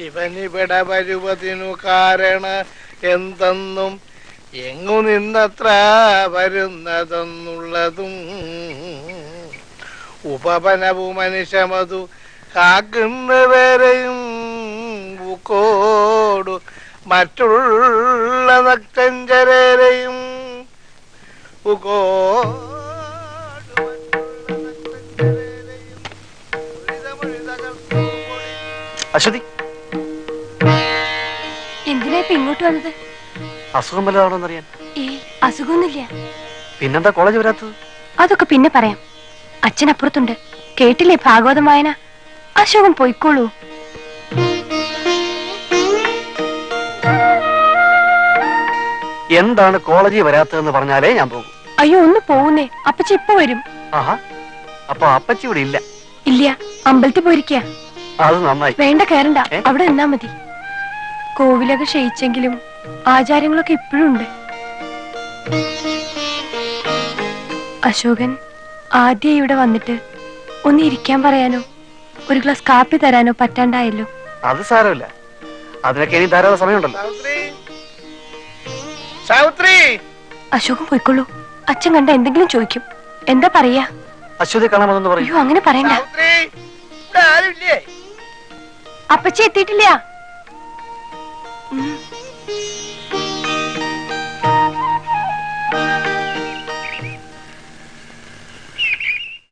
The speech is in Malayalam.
ഇവനിവിടെ വരുവതിനു കാരണ എന്തെന്നും എങ്ങു നിന്നത്ര വരുന്നതെന്നുള്ളതും ഉപവനവും മനുഷ്യമതു കാക്കുന്നവരെയും ബുക്കോടു മറ്റുള്ള നക്തഞ്ചരരെയും അശ്വതി, എന്തിനാ ഇപ്പൊ ഇങ്ങോട്ട് വന്നത്? അസുഖം വല്ലതാണോന്നറിയാൻ. അസുഖമൊന്നുമില്ല. പിന്നെന്താ കോളേജ് വരാത്തത്? അതൊക്കെ പിന്നെ പറയാം. അച്ഛൻ അപ്പുറത്തുണ്ട്. കേട്ടില്ലേ ഭാഗവതം വായന? അശോകൻ പോയിക്കോളൂ. എന്താണ് കോളേജിൽ വരാത്തതെന്ന് പറഞ്ഞാലേ ഞാൻ പോകും. അയ്യോ, ഒന്ന് പോകുന്നേ. അപ്പച്ചി ഇപ്പൊ വരും. ആഹാ, അപ്പൊ അപ്പച്ചി ഇവിടെ ഇല്ല? ഇല്ല, അമ്പലത്തിൽ പോയിരിക്കാ. അത് നന്നായി. വേണ്ട, കയറണ്ട, അവിടെ നിന്നാ മതി. കോവിലൊക്കെ ക്ഷയിച്ചെങ്കിലും ആചാരങ്ങളൊക്കെ ഇപ്പോഴും ഉണ്ട്. അശോകൻ ആദ്യം ഇവിടെ വന്നിട്ട് ഒന്ന് ഇരിക്കാൻ പറയാനോ ഒരു ഗ്ലാസ് കാപ്പി തരാനോ പറ്റാണ്ടായല്ലോ. അത് സാരമില്ല, അതിനൊക്കെ ഇനി ധാരാളം സമയമുണ്ടല്ലോ. അശോകൻ പോയിക്കൊള്ളൂ. അച്ഛൻ കണ്ട എന്തെങ്കിലും ചോദിക്കും. എന്താ പറയാ? അശ്വതി കാണാമെന്ന് പറയൂ. അയ്യോ, അങ്ങനെ പറയണ്ട. അപ്പച്ചി എത്തിയിട്ടില്ല.